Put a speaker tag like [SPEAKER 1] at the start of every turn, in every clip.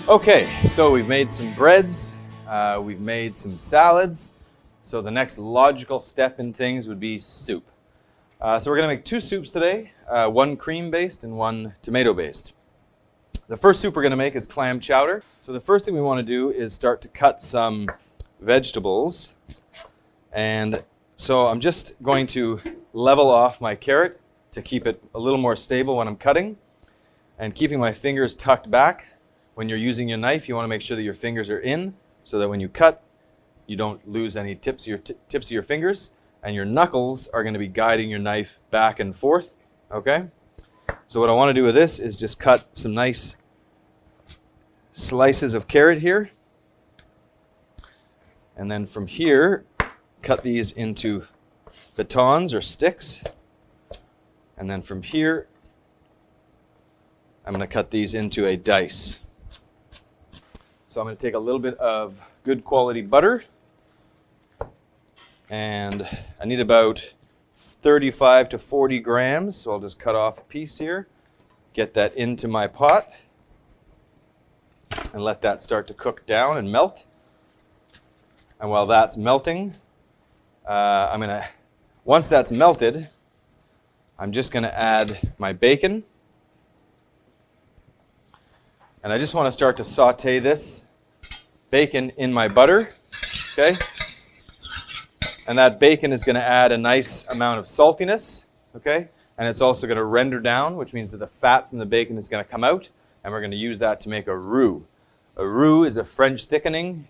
[SPEAKER 1] Okay, so we've made some breads, we've made some salads. So the next logical step in things would be soup. So we're going to make two soups today, one cream-based and one tomato-based. The first soup we're going to make is clam chowder. So the first thing we want to do is start to cut some vegetables. And so I'm just going to level off my carrot to keep it a little more stable when I'm cutting. And keeping my fingers tucked back. When you're using your knife, you want to make sure that your fingers are in so that when you cut, you don't lose any tips of your fingers. And your knuckles are going to be guiding your knife back and forth. Okay? So what I want to do with this is just cut some nice slices of carrot here. And then from here, cut these into batons or sticks. And then from here, I'm going to cut these into a dice. So I'm going to take a little bit of good quality butter. And I need about 35 to 40 grams, so I'll just cut off a piece here, get that into my pot, and let that start to cook down and melt. And while that's melting, once that's melted, I'm just going to add my bacon. And I just want to start to saute this bacon in my butter, okay? And that bacon is going to add a nice amount of saltiness, okay? And it's also going to render down, which means that the fat from the bacon is going to come out, and we're going to use that to make a roux. A roux is a French thickening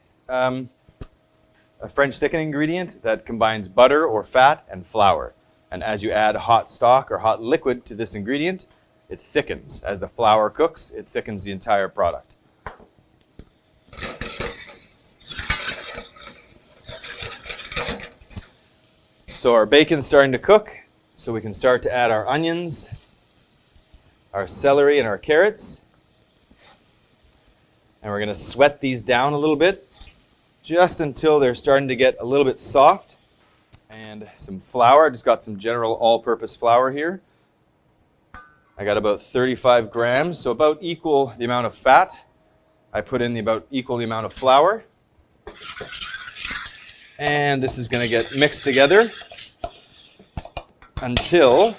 [SPEAKER 1] ingredient that combines butter or fat and flour. And as you add hot stock or hot liquid to this ingredient, it thickens. As the flour cooks, it thickens the entire product. So our bacon's starting to cook, so we can start to add our onions, our celery, and our carrots. And we're going to sweat these down a little bit, just until they're starting to get a little bit soft. And some flour. I just got some general all-purpose flour here. I got about 35 grams, so about equal the amount of fat. I put in about equal the amount of flour. And this is going to get mixed together until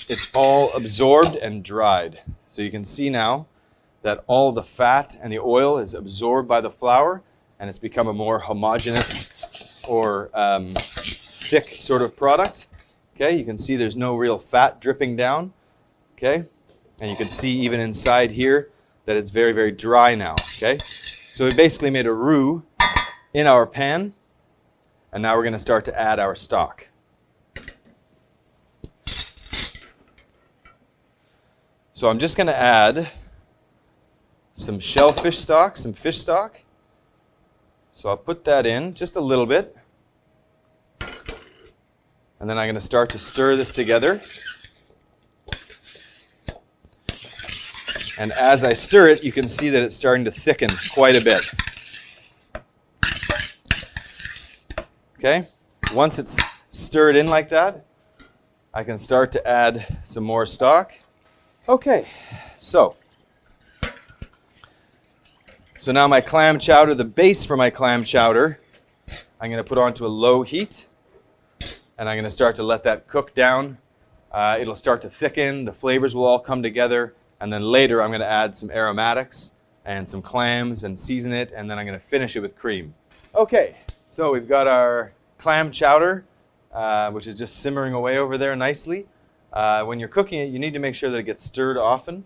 [SPEAKER 1] it's all absorbed and dried. So you can see now that all the fat and the oil is absorbed by the flour, and it's become a more homogeneous or thick sort of product. Okay, you can see there's no real fat dripping down. Okay, and you can see even inside here that it's very, very dry now. Okay, so we basically made a roux in our pan, and now we're going to start to add our stock. So I'm just going to add some shellfish stock, some fish stock. So I'll put that in just a little bit. And then I'm going to start to stir this together. And as I stir it, you can see that it's starting to thicken quite a bit. Okay? Once it's stirred in like that, I can start to add some more stock. Okay, so now my clam chowder, the base for my clam chowder, I'm going to put onto a low heat. And I'm going to start to let that cook down. It'll start to thicken. The flavors will all come together. And then later I'm going to add some aromatics and some clams and season it. And then I'm going to finish it with cream. Okay, so we've got our clam chowder, which is just simmering away over there nicely. When you're cooking it, you need to make sure that it gets stirred often.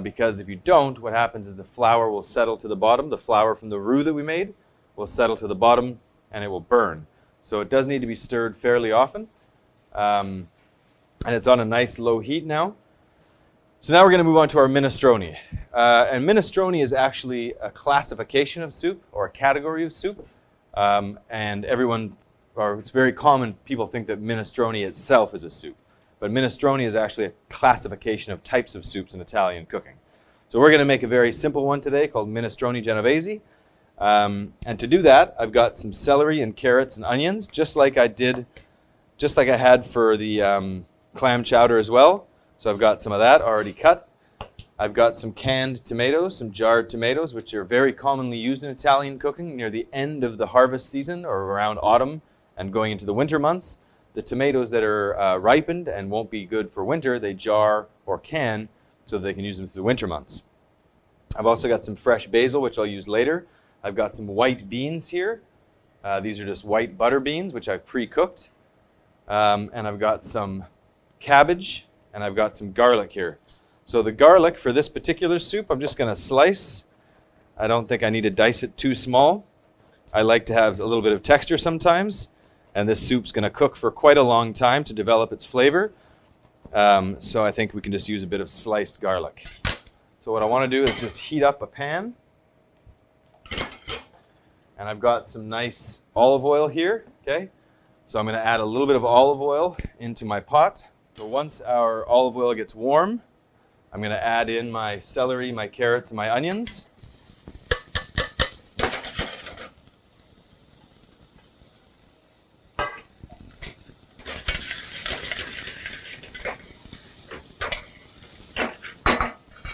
[SPEAKER 1] Because if you don't, what happens is the flour will settle to the bottom. The flour from the roux that we made will settle to the bottom and it will burn. So it does need to be stirred fairly often. And it's on a nice low heat now. So now we're going to move on to our minestrone. And minestrone is actually a classification of soup or a category of soup. And it's very common, people think that minestrone itself is a soup. But minestrone is actually a classification of types of soups in Italian cooking. So we're going to make a very simple one today called minestrone genovese. And to do that, I've got some celery and carrots and onions, just like I had for the clam chowder as well. So I've got some of that already cut. I've got some canned tomatoes, some jarred tomatoes, which are very commonly used in Italian cooking near the end of the harvest season or around autumn and going into the winter months. The tomatoes that are ripened and won't be good for winter, they jar or can so they can use them through the winter months. I've also got some fresh basil, which I'll use later. I've got some white beans here. These are just white butter beans, which I've pre-cooked. And I've got some cabbage, and I've got some garlic here. So the garlic for this particular soup, I'm just going to slice. I don't think I need to dice it too small. I like to have a little bit of texture sometimes, and this soup's going to cook for quite a long time to develop its flavor. So I think we can just use a bit of sliced garlic. So what I want to do is just heat up a pan. And I've got some nice olive oil here, okay? So I'm going to add a little bit of olive oil into my pot. So once our olive oil gets warm, I'm going to add in my celery, my carrots, and my onions.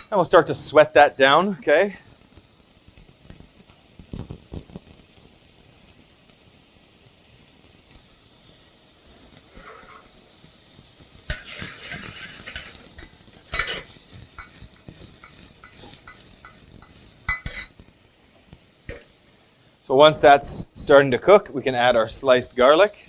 [SPEAKER 1] And we'll start to sweat that down, okay? So once that's starting to cook, we can add our sliced garlic.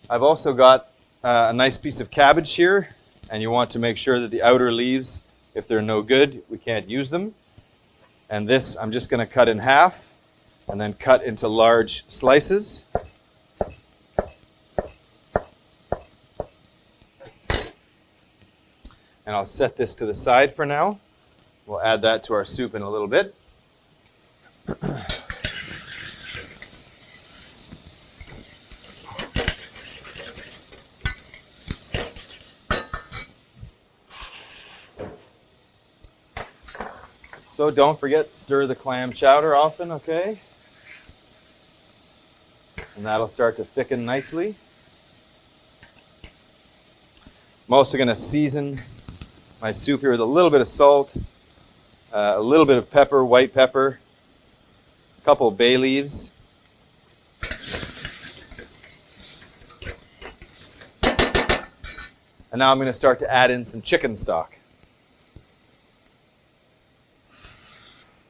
[SPEAKER 1] I've also got a nice piece of cabbage here, and you want to make sure that the outer leaves, if they're no good, we can't use them. And this I'm just going to cut in half and then cut into large slices. And I'll set this to the side for now. We'll add that to our soup in a little bit. So don't forget, stir the clam chowder often, okay? And that'll start to thicken nicely. I'm also going to season my soup here with a little bit of salt, a little bit of pepper, white pepper, a couple of bay leaves. And now I'm going to start to add in some chicken stock.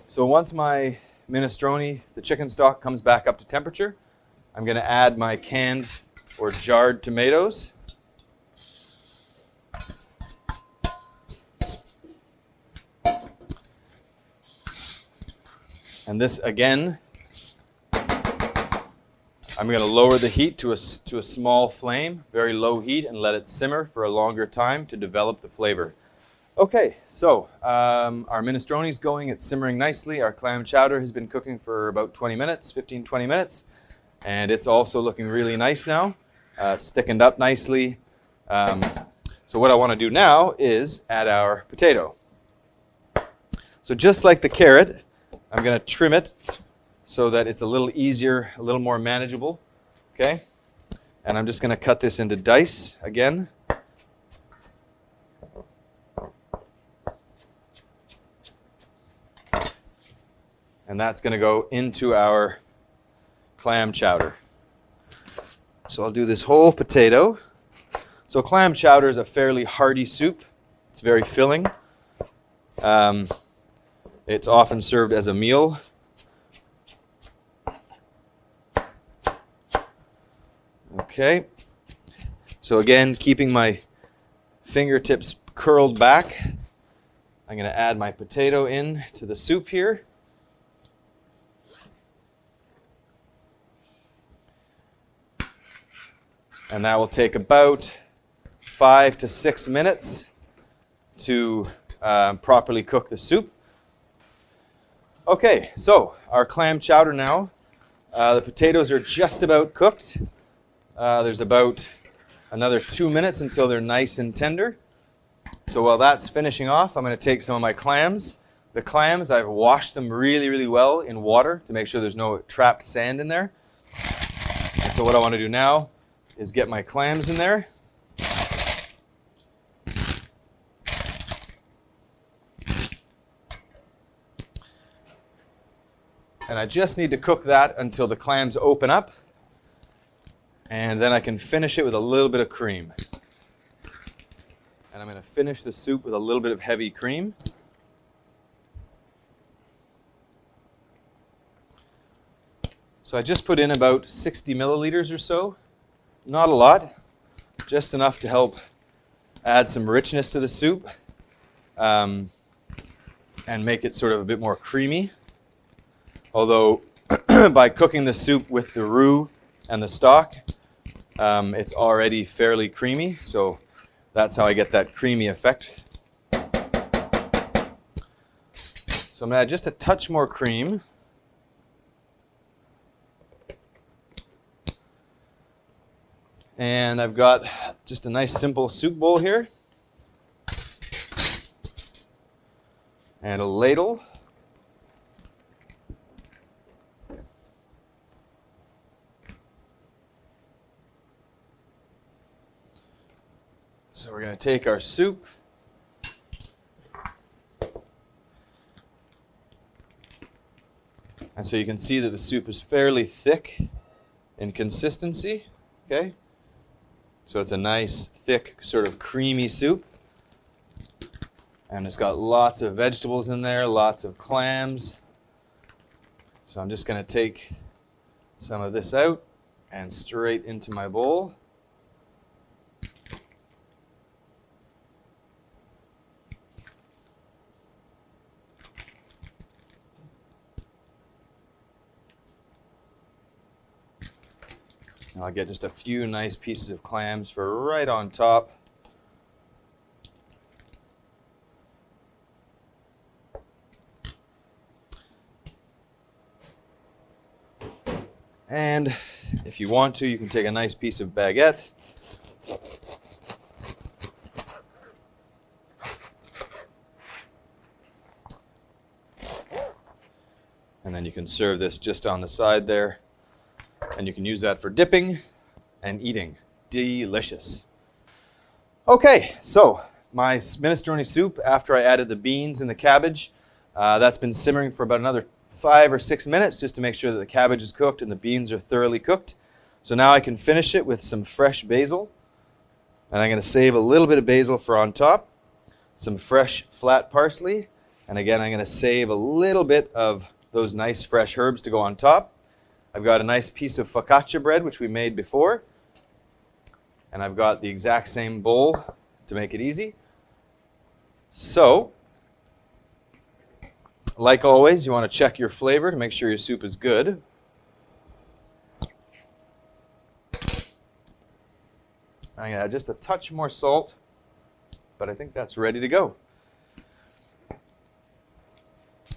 [SPEAKER 1] So once my minestrone, the chicken stock, comes back up to temperature, I'm going to add my canned or jarred tomatoes. And this again, I'm going to lower the heat to a small flame, very low heat, and let it simmer for a longer time to develop the flavor. Okay, so our minestrone is going, it's simmering nicely. Our clam chowder has been cooking for about 20 minutes, 15-20 minutes, and it's also looking really nice now. It's thickened up nicely. So what I want to do now is add our potato. So just like the carrot, I'm going to trim it so that it's a little easier, a little more manageable, okay? And I'm just going to cut this into dice again. And that's going to go into our clam chowder. So I'll do this whole potato. So clam chowder is a fairly hearty soup. It's very filling. It's often served as a meal. Okay. So again, keeping my fingertips curled back, I'm going to add my potato in to the soup here. And that will take about 5 to 6 minutes to properly cook the soup. Okay, so our clam chowder now. The potatoes are just about cooked. There's about another 2 minutes until they're nice and tender. So while that's finishing off, I'm going to take some of my clams. The clams, I've washed them really, really well in water to make sure there's no trapped sand in there. And so what I want to do now is get my clams in there. And I just need to cook that until the clams open up. And then I can finish it with a little bit of cream. And I'm going to finish the soup with a little bit of heavy cream. So I just put in about 60 milliliters or so. Not a lot, just enough to help add some richness to the soup and make it sort of a bit more creamy. Although by cooking the soup with the roux and the stock, it's already fairly creamy, so that's how I get that creamy effect. So I'm going to add just a touch more cream. And I've got just a nice simple soup bowl here. And a ladle. So we're going to take our soup. And so you can see that the soup is fairly thick in consistency. Okay? So it's a nice, thick, sort of creamy soup. And it's got lots of vegetables in there, lots of clams. So I'm just going to take some of this out and straight into my bowl. And I'll get just a few nice pieces of clams for right on top. And if you want to, you can take a nice piece of baguette. And then you can serve this just on the side there. And you can use that for dipping and eating. Delicious. Okay, so my minestrone soup, after I added the beans and the cabbage, that's been simmering for about another 5 or 6 minutes just to make sure that the cabbage is cooked and the beans are thoroughly cooked. So now I can finish it with some fresh basil. And I'm going to save a little bit of basil for on top, some fresh flat parsley, and again I'm going to save a little bit of those nice fresh herbs to go on top. I've got a nice piece of focaccia bread, which we made before. And I've got the exact same bowl to make it easy. So, like always, you want to check your flavor to make sure your soup is good. I'm going to add just a touch more salt, but I think that's ready to go.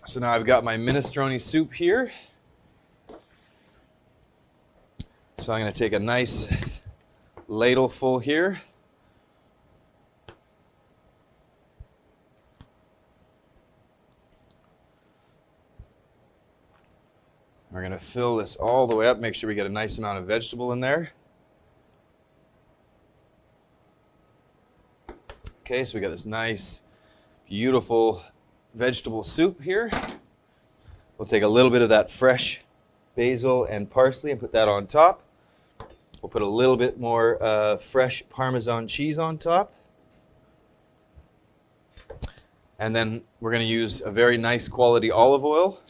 [SPEAKER 1] So now I've got my minestrone soup here. So I'm going to take a nice ladle full here. We're going to fill this all the way up, make sure we get a nice amount of vegetable in there. Okay, so we got this nice, beautiful vegetable soup here. We'll take a little bit of that fresh basil and parsley and put that on top. We'll put a little bit more fresh Parmesan cheese on top. And then we're going to use a very nice quality olive oil.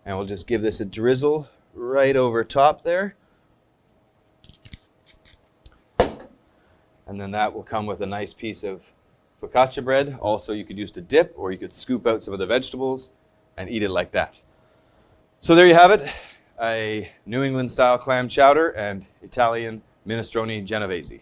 [SPEAKER 1] And we'll just give this a drizzle right over top there. And then that will come with a nice piece of focaccia bread. Also, you could use to dip, or you could scoop out some of the vegetables and eat it like that. So there you have it. A New England style clam chowder and Italian minestrone genovese.